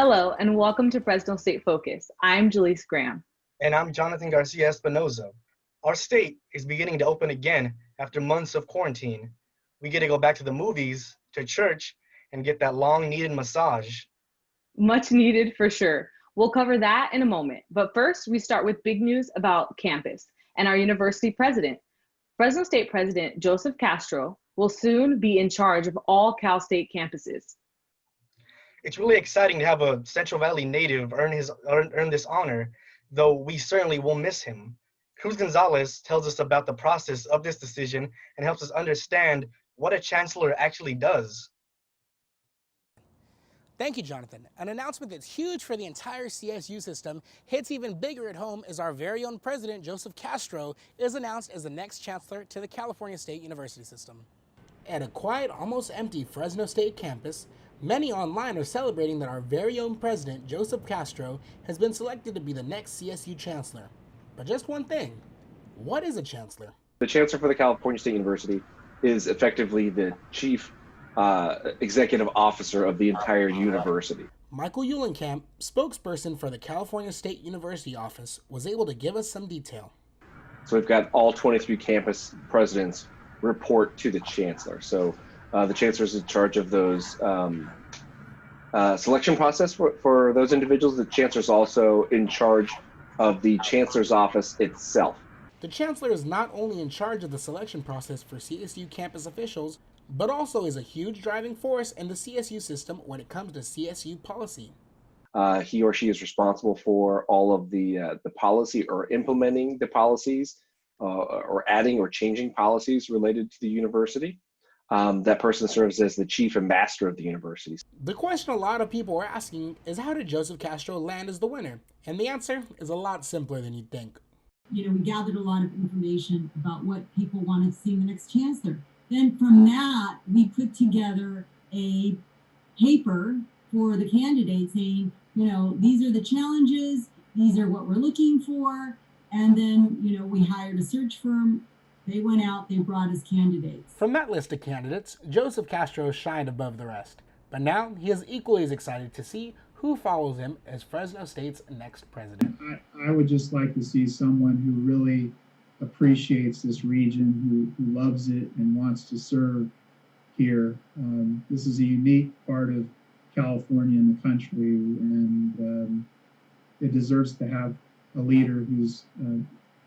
Hello, and welcome to Fresno State Focus. I'm Jaleese Graham. And I'm Jonathan Garcia Espinoza. Our state is beginning to open again after months of quarantine. We get to go back to the movies, to church, and get that long-needed massage. Much needed for sure. We'll cover that in a moment. But first, we start with big news about campus and our university president. Fresno State President Joseph Castro will soon be in charge of all Cal State campuses. It's really exciting to have a Central Valley native earn this honor, though we certainly will miss him. Cruz Gonzalez tells us about the process of this decision and helps us understand what a chancellor actually does. Thank you, Jonathan. An announcement that's huge for the entire CSU system hits even bigger at home as our very own president, Joseph Castro, is announced as the next chancellor to the California State University system. At a quiet, almost empty Fresno State campus, many online are celebrating that our very own president, Joseph Castro, has been selected to be the next CSU chancellor. But just one thing, what is a chancellor? The chancellor for the California State University is effectively the chief executive officer of the entire university. Michael Uhlenkamp, spokesperson for the California State University office, was able to give us some detail. So we've got all 23 campus presidents report to the chancellor. So the chancellor is in charge of those selection process for those individuals. The chancellor is also in charge of the chancellor's office itself. The chancellor is not only in charge of the selection process for CSU campus officials, but also is a huge driving force in the CSU system when it comes to CSU policy. He or she is responsible for all of the policy or implementing the policies or adding or changing policies related to the university. That person serves as the chief ambassador of the university. The question a lot of people are asking is, how did Joseph Castro land as the winner? And the answer is a lot simpler than you'd think. We gathered a lot of information about what people wanted to see in the next chancellor. Then from that, we put together a paper for the candidates saying, these are the challenges, these are what we're looking for. And then, we hired a search firm. They went out, they brought us candidates. From that list of candidates, Joseph Castro shined above the rest. But now he is equally as excited to see who follows him as Fresno State's next president. I would just like to see someone who really appreciates this region, who loves it and wants to serve here. This is a unique part of California and the country, and it deserves to have a leader who's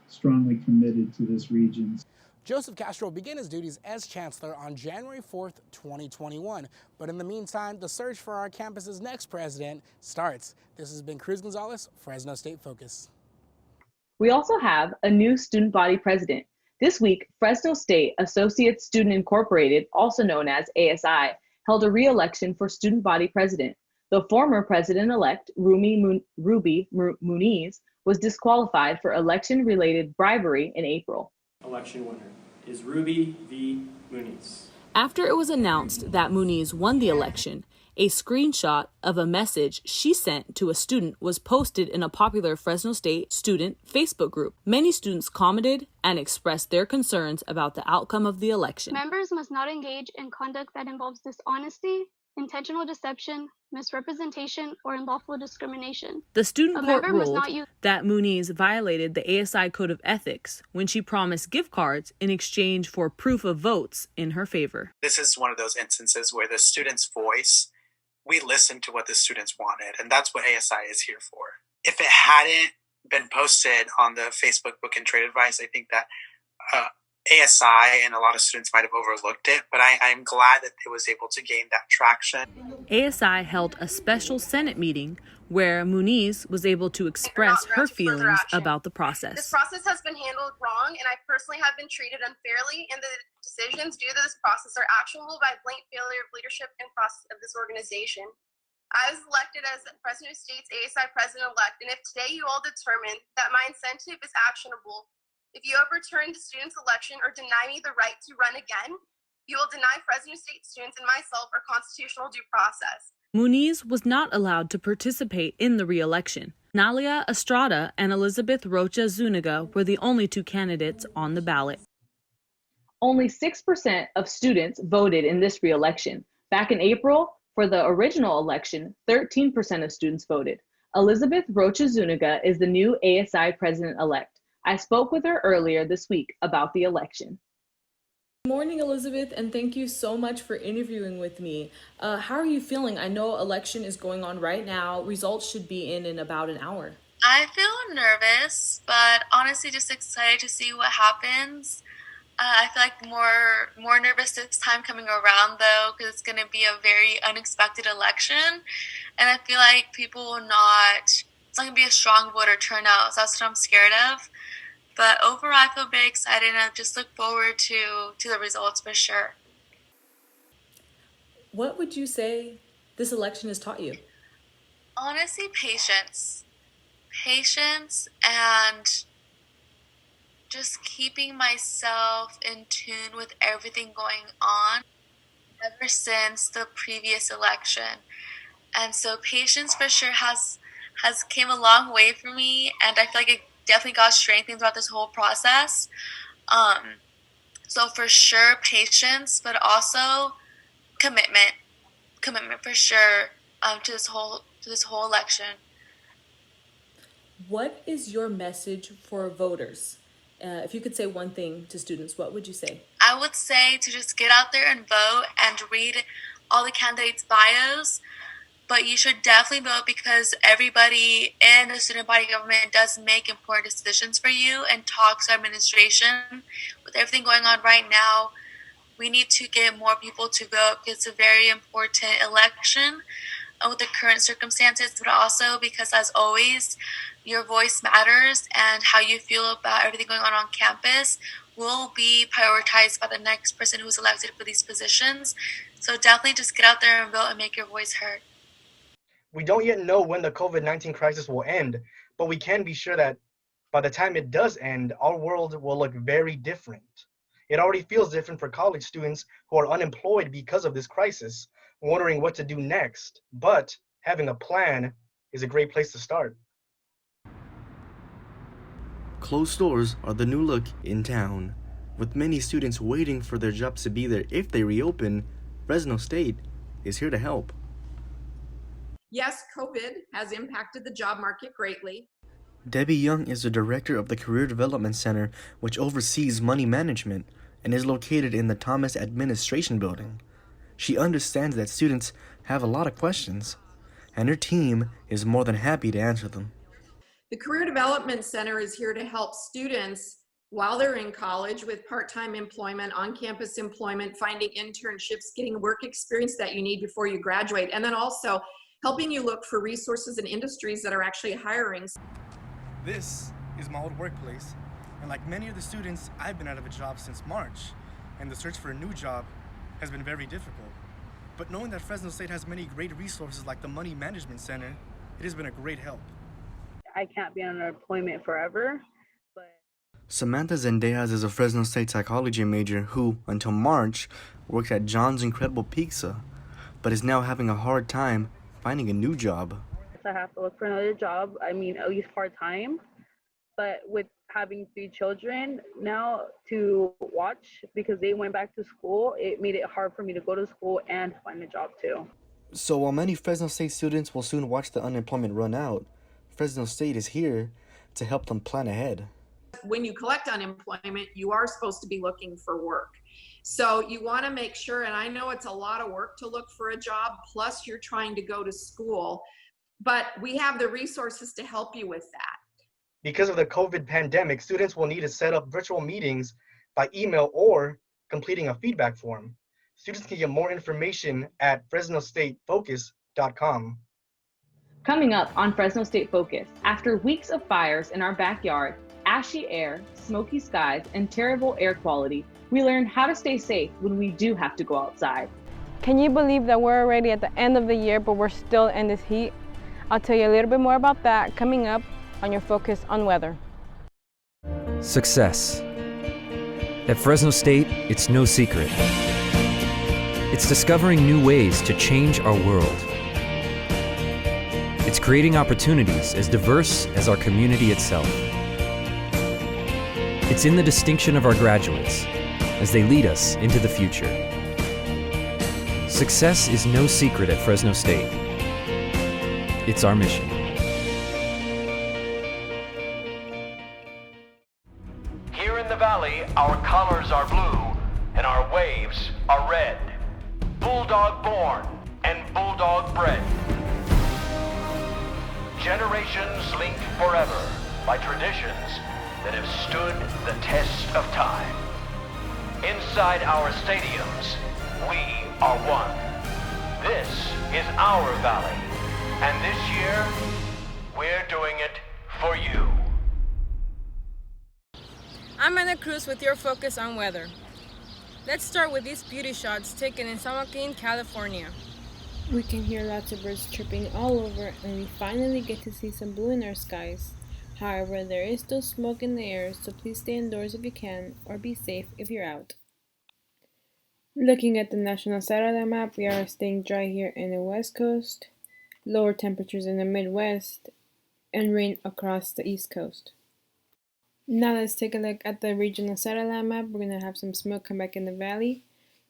strongly committed to this region. Joseph Castro began his duties as chancellor on January 4th, 2021. But in the meantime, the search for our campus's next president starts. This has been Cruz Gonzalez, Fresno State Focus. We also have a new student body president. This week, Fresno State Associate Student Incorporated, also known as ASI, held a re-election for student body president. The former president-elect, Ruby Muniz, was disqualified for election-related bribery in April. Election winner is Ruby V. Muniz. After it was announced that Muniz won the election, a screenshot of a message she sent to a student was posted in a popular Fresno State student Facebook group. Many students commented and expressed their concerns about the outcome of the election. Members must not engage in conduct that involves dishonesty, intentional deception, misrepresentation, or unlawful discrimination. The student court ruled that Muniz violated the ASI Code of Ethics when she promised gift cards in exchange for proof of votes in her favor. This is one of those instances where the student's voice, we listened to what the students wanted, and that's what ASI is here for. If it hadn't been posted on the Facebook Book and Trade Advice, I think that ASI and a lot of students might have overlooked it, but I'm glad that it was able to gain that traction. ASI held a special Senate meeting where Muniz was able to express her feelings about the process. This process has been handled wrong, and I personally have been treated unfairly, and the decisions due to this process are actionable by blatant failure of leadership and process of this organization. I was elected as Fresno State's ASI president-elect, and if today you all determine that my incentive is actionable, if you overturn the students' election or deny me the right to run again, you will deny Fresno State students and myself our constitutional due process. Muniz was not allowed to participate in the re-election. Nalia Estrada and Elizabeth Rocha Zuniga were the only two candidates on the ballot. Only 6% of students voted in this re-election. Back in April, For the original election, 13% of students voted. Elizabeth Rocha Zuniga is the new ASI president-elect. I spoke with her earlier this week about the election. Good morning, Elizabeth, and thank you so much for interviewing with me. How are you feeling? I know election is going on right now. Results should be in about an hour. I feel nervous, but honestly just excited to see what happens. I feel like more nervous this time coming around, though, because it's going to be a very unexpected election. And I feel like people will it's not going to be a strong voter turnout, so that's what I'm scared of. But overall, I feel very excited, and I just look forward to the results for sure. What would you say this election has taught you? Honestly, patience. Patience and just keeping myself in tune with everything going on ever since the previous election. And so patience for sure has came a long way for me, and I feel like it definitely got strengthened throughout this whole process. So for sure patience, but also commitment for sure to this whole election. What is your message for voters? If you could say one thing to students, what would you say? I would say to just get out there and vote and read all the candidates' bios. But you should definitely vote because everybody in the student body government does make important decisions for you and talks to administration. With everything going on right now, we need to get more people to vote. It's a very important election with the current circumstances, but also because, as always, your voice matters, and how you feel about everything going on campus will be prioritized by the next person who's elected for these positions. So definitely just get out there and vote and make your voice heard. We don't yet know when the COVID-19 crisis will end, but we can be sure that by the time it does end, our world will look very different. It already feels different for college students who are unemployed because of this crisis, wondering what to do next, but having a plan is a great place to start. Closed stores are the new look in town. With many students waiting for their jobs to be there if they reopen, Fresno State is here to help. Yes, COVID has impacted the job market greatly. Debbie Young is the director of the Career Development Center, which oversees money management and is located in the Thomas Administration Building. She understands that students have a lot of questions, and her team is more than happy to answer them. The Career Development Center is here to help students while they're in college with part-time employment, on-campus employment, finding internships, getting work experience that you need before you graduate, and then also helping you look for resources and industries that are actually hiring. This is my old workplace, and like many of the students, I've been out of a job since March, and the search for a new job has been very difficult. But knowing that Fresno State has many great resources like the Money Management Center, it has been a great help. I can't be on unemployment forever, but... Samantha Zendejas is a Fresno State psychology major who, until March, worked at John's Incredible Pizza, but is now having a hard time finding a new job. I have to look for another job, at least part-time, but with having 3 children now to watch because they went back to school, it made it hard for me to go to school and find a job too. So while many Fresno State students will soon watch the unemployment run out, Fresno State is here to help them plan ahead. When you collect unemployment, you are supposed to be looking for work. So you want to make sure, and I know it's a lot of work to look for a job, plus you're trying to go to school, but we have the resources to help you with that. Because of the COVID pandemic, students will need to set up virtual meetings by email or completing a feedback form. Students can get more information at FresnoStateFocus.com. Coming up on Fresno State Focus, after weeks of fires in our backyard, ashy air, smoky skies, and terrible air quality, we learn how to stay safe when we do have to go outside. Can you believe that we're already at the end of the year, but we're still in this heat? I'll tell you a little bit more about that coming up on your Focus on Weather. Success. At Fresno State, it's no secret. It's discovering new ways to change our world. It's creating opportunities as diverse as our community itself. It's in the distinction of our graduates as they lead us into the future. Success is no secret at Fresno State. It's our mission. Here in the valley, our colors are blue and our waves are red. Bulldog born and bulldog bred. Generations linked forever by traditions that have stood the test of time. Inside our stadiums, we are one. This is our valley, and this year, we're doing it for you. I'm Ana Cruz with your focus on weather. Let's start with these beauty shots taken in San Joaquin, California. We can hear lots of birds chirping all over, and we finally get to see some blue in our skies. However, there is still smoke in the air, so please stay indoors if you can, or be safe if you're out. Looking at the national satellite map, we are staying dry here in the west coast, lower temperatures in the Midwest, and rain across the east coast. Now let's take a look at the regional satellite map. We're going to have some smoke come back in the valley.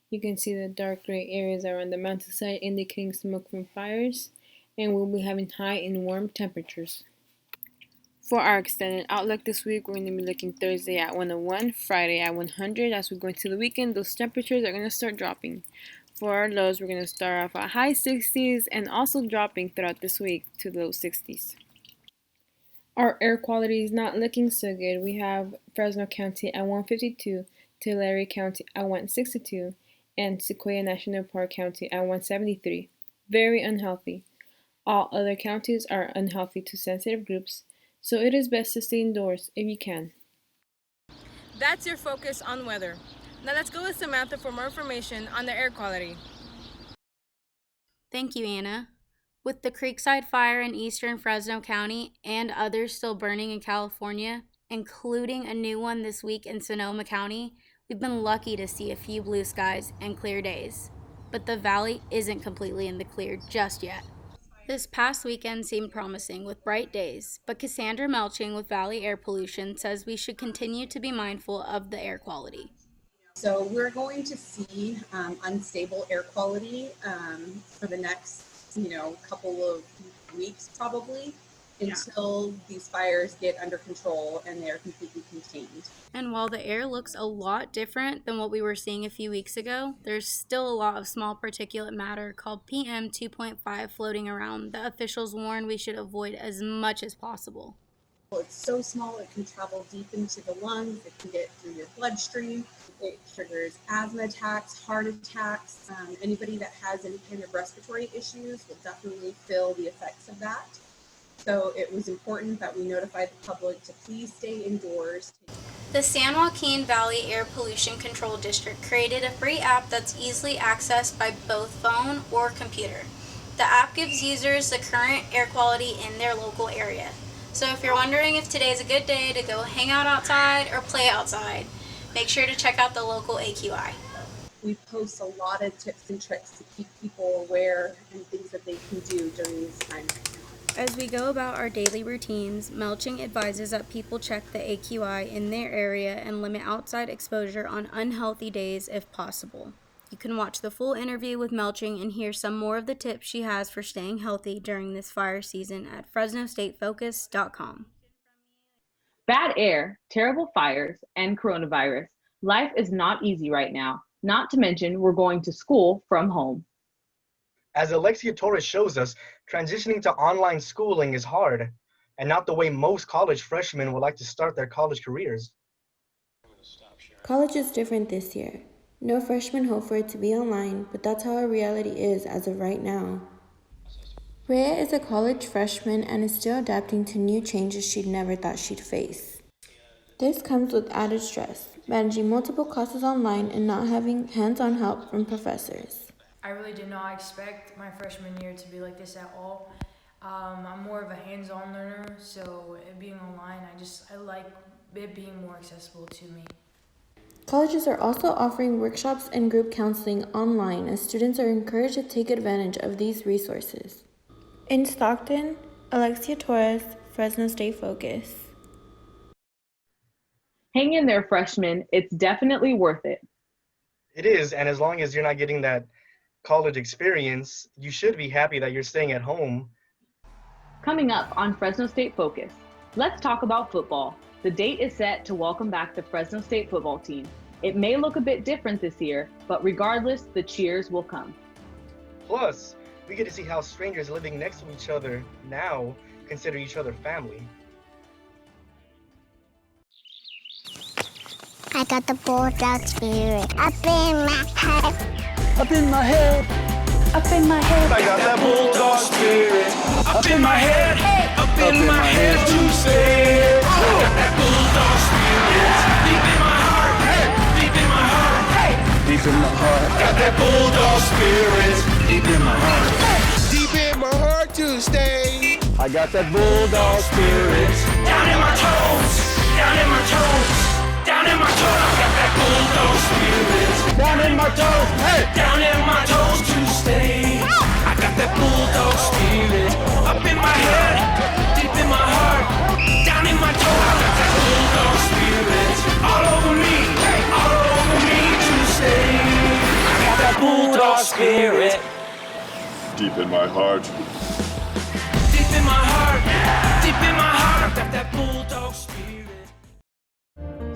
You can see the dark gray areas around the mountainside indicating smoke from fires, and we'll be having high and warm temperatures. For our extended outlook this week, we're going to be looking Thursday at 101, Friday at 100. As we go into the weekend, those temperatures are going to start dropping. For our lows, we're going to start off at high 60s and also dropping throughout this week to low 60s. Our air quality is not looking so good. We have Fresno County at 152, Tulare County at 162, and Sequoia National Park County at 173. Very unhealthy. All other counties are unhealthy to sensitive groups, so it is best to stay indoors if you can. That's your focus on weather. Now let's go with Samantha for more information on the air quality. Thank you, Anna. With the Creekside Fire in eastern Fresno County and others still burning in California, including a new one this week in Sonoma County, we've been lucky to see a few blue skies and clear days. But the valley isn't completely in the clear just yet. This past weekend seemed promising with bright days, but Cassandra Melching with Valley Air Pollution says we should continue to be mindful of the air quality. So we're going to see unstable air quality for the next couple of weeks probably until these fires get under control and they're completely contained. And while the air looks a lot different than what we were seeing a few weeks ago, there's still a lot of small particulate matter called PM 2.5 floating around that officials warn we should avoid as much as possible. Well, it's so small it can travel deep into the lungs, it can get through your bloodstream, it triggers asthma attacks, heart attacks. Anybody that has any kind of respiratory issues will definitely feel the effects of that. So it was important that we notify the public to please stay indoors. The San Joaquin Valley Air Pollution Control District created a free app that's easily accessed by both phone or computer. The app gives users the current air quality in their local area. So if you're wondering if today's a good day to go hang out outside or play outside, make sure to check out the local AQI. We post a lot of tips and tricks to keep people aware and things that they can do during these times. As we go about our daily routines, Melching advises that people check the AQI in their area and limit outside exposure on unhealthy days if possible. You can watch the full interview with Melching and hear some more of the tips she has for staying healthy during this fire season at FresnoStateFocus.com. Bad air, terrible fires, and coronavirus. Life is not easy right now, not to mention we're going to school from home. As Alexia Torres shows us, transitioning to online schooling is hard, and not the way most college freshmen would like to start their college careers. College is different this year. No freshmen hope for it to be online, but that's how our reality is as of right now. Rhea is a college freshman and is still adapting to new changes she'd never thought she'd face. This comes with added stress, managing multiple classes online and not having hands-on help from professors. I really did not expect my freshman year to be like this at all. I'm more of a hands-on learner, so it being online, I like it being more accessible to me. Colleges are also offering workshops and group counseling online as students are encouraged to take advantage of these resources. In Stockton, Alexia Torres, Fresno State Focus. Hang in there, freshmen. It's definitely worth it. It is, and as long as you're not getting that college experience, you should be happy that you're staying at home. Coming up on Fresno State Focus, let's talk about football. The date is set to welcome back the Fresno State football team. It may look a bit different this year, but regardless, the cheers will come. Plus, we get to see how strangers living next to each other now consider each other family. I got the bulldog spirit up in my head. Up in my head. Up in my head. I got that bulldog spirit up in my head. Up in my head to say. I got that bulldog spirit deep in my heart. Deep in my heart. Deep in my heart. Got that bulldog spirit deep in my heart. Deep in my heart to stay. I got that bulldog spirit down in my toes. Down in my toes. Down in my toes. I got that bulldog spirit down in my toes. Hey. Down in my toes to stay. I got that bulldog spirit up in my head, deep in my heart, down in my toes. I got that bulldog spirit all over me to stay. I got that bulldog spirit deep in my heart. Deep in my heart, deep in my heart. I got that bulldog spirit.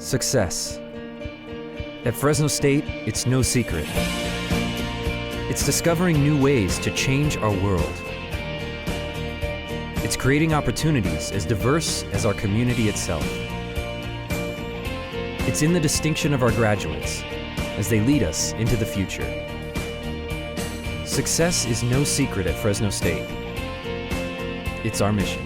Success. At Fresno State, it's no secret. It's discovering new ways to change our world. It's creating opportunities as diverse as our community itself. It's in the distinction of our graduates as they lead us into the future. Success is no secret at Fresno State. It's our mission.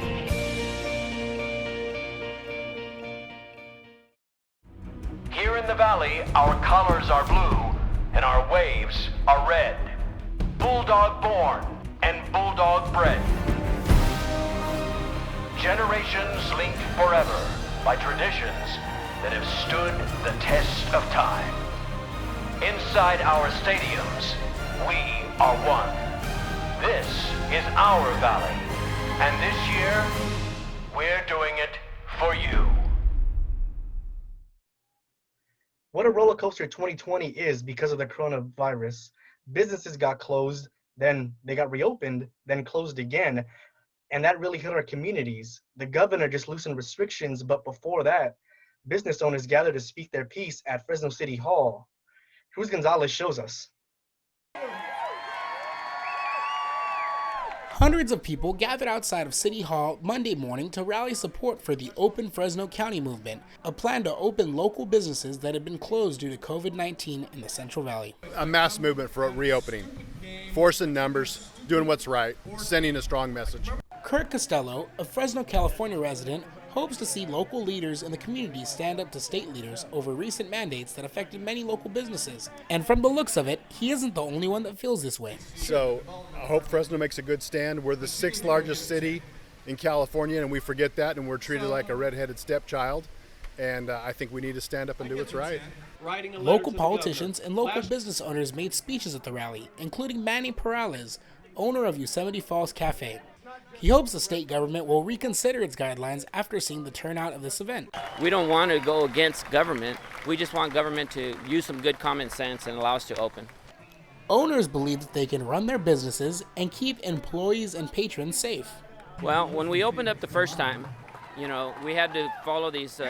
Here in the valley, our colors are blue and our waves are red. Bulldog born and bulldog bred. Generations linked forever by traditions that have stood the test of time. Inside our stadiums, we are one. This is our valley, and this year, we're doing it for you. What a roller coaster 2020 is because of the coronavirus. Businesses got closed, then they got reopened, then closed again. And that really hit our communities. The governor just loosened restrictions, but before that, business owners gathered to speak their piece at Fresno City Hall. Cruz Gonzalez shows us. Hundreds of people gathered outside of City Hall Monday morning to rally support for the Open Fresno County movement, a plan to open local businesses that had been closed due to COVID-19 in the Central Valley. A mass movement for reopening, force in numbers, doing what's right, sending a strong message. Kurt Costello, a Fresno, California resident, hopes to see local leaders in the community stand up to state leaders over recent mandates that affected many local businesses. And from the looks of it, he isn't the only one that feels this way. So I hope Fresno makes a good stand. We're the 6th largest city in California, and we forget that, and we're treated like a redheaded stepchild. And I think we need to stand up and do what's right. Local politicians and local business owners made speeches at the rally, including Manny Perales, owner of Yosemite Falls Cafe. He hopes the state government will reconsider its guidelines after seeing the turnout of this event. We don't want to go against government. We just want government to use some good common sense and allow us to open. Owners believe that they can run their businesses and keep employees and patrons safe. Well, when we opened up the first time, we had to follow these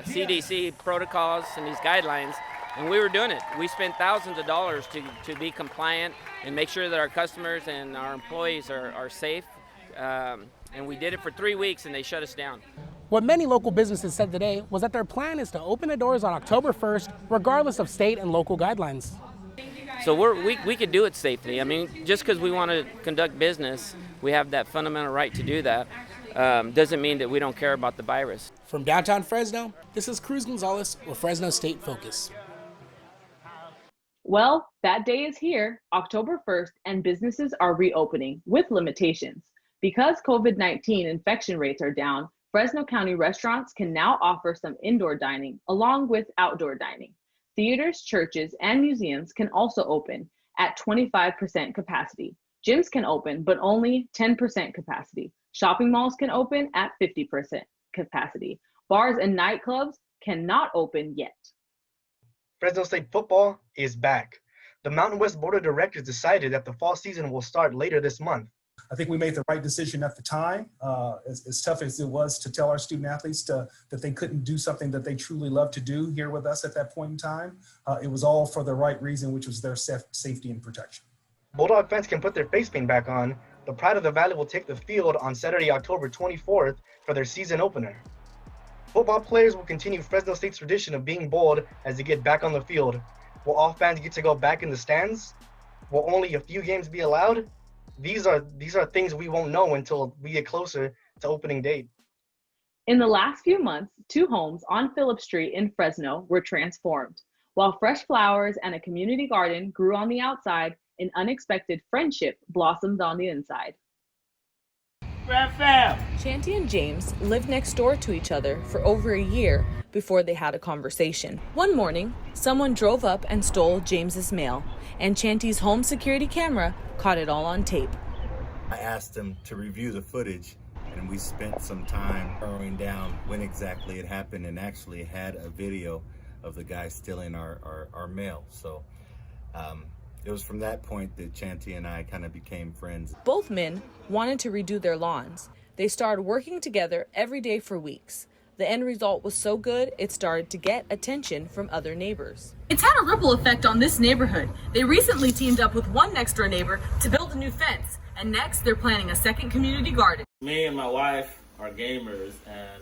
CDC protocols and these guidelines, and we were doing it. We spent thousands of dollars to be compliant and make sure that our customers and our employees are safe. And we did it for 3 weeks and they shut us down. What many local businesses said today was that their plan is to open the doors on October 1st, regardless of state and local guidelines. So we could do it safely. I mean, just because we want to conduct business, we have that fundamental right to do that. Doesn't mean that we don't care about the virus. From downtown Fresno, this is Cruz Gonzalez with Fresno State Focus. Well, that day is here, October 1st, and businesses are reopening with limitations. Because COVID-19 infection rates are down, Fresno County restaurants can now offer some indoor dining along with outdoor dining. Theaters, churches, and museums can also open at 25% capacity. Gyms can open, but only 10% capacity. Shopping malls can open at 50% capacity. Bars and nightclubs cannot open yet. Fresno State football is back. The Mountain West Board of Directors decided that the fall season will start later this month. I think we made the right decision at the time, as tough as it was to tell our student athletes that they couldn't do something that they truly love to do here with us at that point in time. It was all for the right reason, which was their safety and protection. Bulldog fans can put their face paint back on. The Pride of the Valley will take the field on Saturday, October 24th for their season opener. Football players will continue Fresno State's tradition of being bold as they get back on the field. Will all fans get to go back in the stands? Will only a few games be allowed? These are things we won't know until we get closer to opening date. In the last few months, 2 homes on Phillip Street in Fresno were transformed. While fresh flowers and a community garden grew on the outside, an unexpected friendship blossomed on the inside. Chanty and James lived next door to each other for over a year before they had a conversation. One morning, someone drove up and stole James's mail, and Chanty's home security camera caught it all on tape. I asked him to review the footage, and we spent some time narrowing down when exactly it happened, and actually had a video of the guy stealing our mail. So it was from that point that Chanty and I kind of became friends. Both men wanted to redo their lawns. They started working together every day for weeks. The end result was so good, it started to get attention from other neighbors. It's had a ripple effect on this neighborhood. They recently teamed up with one next door neighbor to build a new fence. And next, they're planning a second community garden. Me and my wife are gamers, and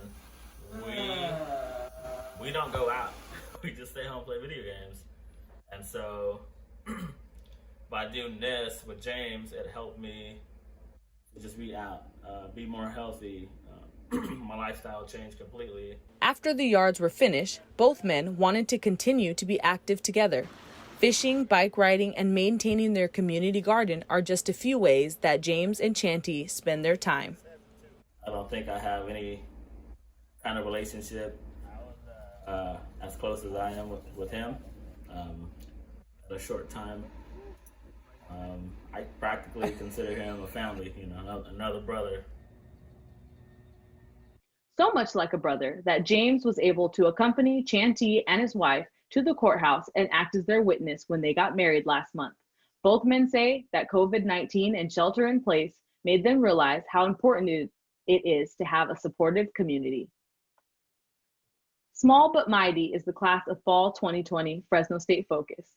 we don't go out. We just stay home and play video games. And so by doing this with James, it helped me just be out, be more healthy. My lifestyle changed completely. After the yards were finished, both men wanted to continue to be active together. Fishing, bike riding, and maintaining their community garden are just a few ways that James and Chanty spend their time. I don't think I have any kind of relationship as close as I am with him. At a short time, I practically consider him a family, another brother. So much like a brother that James was able to accompany Chanty and his wife to the courthouse and act as their witness when they got married last month. Both men say that COVID-19 and shelter in place made them realize how important it is to have a supportive community. Small but mighty is the class of fall 2020 Fresno State Focus.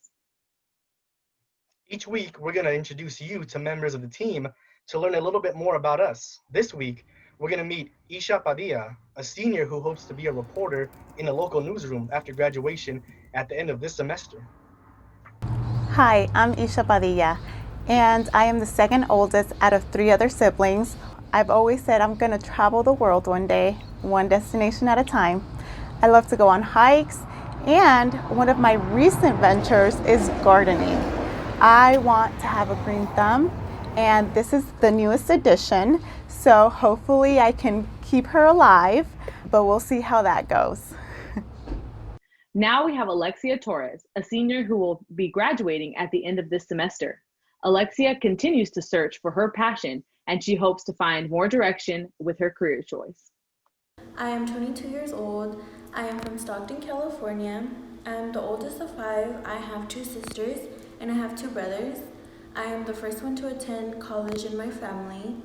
Each week, we're going to introduce you to members of the team to learn a little bit more about us. This week, we're going to meet Isha Padilla, a senior who hopes to be a reporter in a local newsroom after graduation at the end of this semester. Hi, I'm Isha Padilla, and I am the second oldest out of 3 other siblings. I've always said I'm going to travel the world one day, one destination at a time. I love to go on hikes, and one of my recent ventures is gardening. I want to have a green thumb, and this is the newest edition, so hopefully I can keep her alive, but we'll see how that goes. Now we have Alexia Torres, a senior who will be graduating at the end of this semester. Alexia continues to search for her passion, and she hopes to find more direction with her career choice. I am 22 years old. I am from Stockton, California. I am the oldest of 5. I have 2 sisters, and I have 2 brothers. I am the first one to attend college in my family.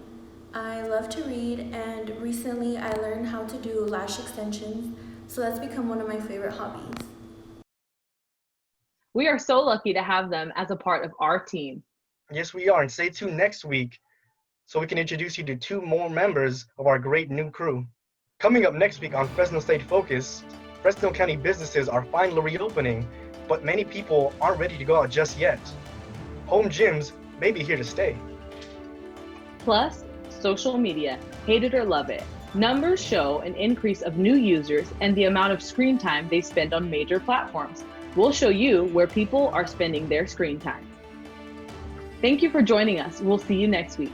I love to read, and recently I learned how to do lash extensions, so that's become one of my favorite hobbies. We are so lucky to have them as a part of our team. Yes, we are, and stay tuned next week so we can introduce you to 2 more members of our great new crew. Coming up next week on Fresno State Focus, Fresno County businesses are finally reopening, but many people aren't ready to go out just yet. Home gyms may be here to stay. Plus, social media, hate it or love it. Numbers show an increase of new users and the amount of screen time they spend on major platforms. We'll show you where people are spending their screen time. Thank you for joining us. We'll see you next week.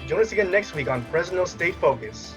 Join us again next week on Fresno State Focus.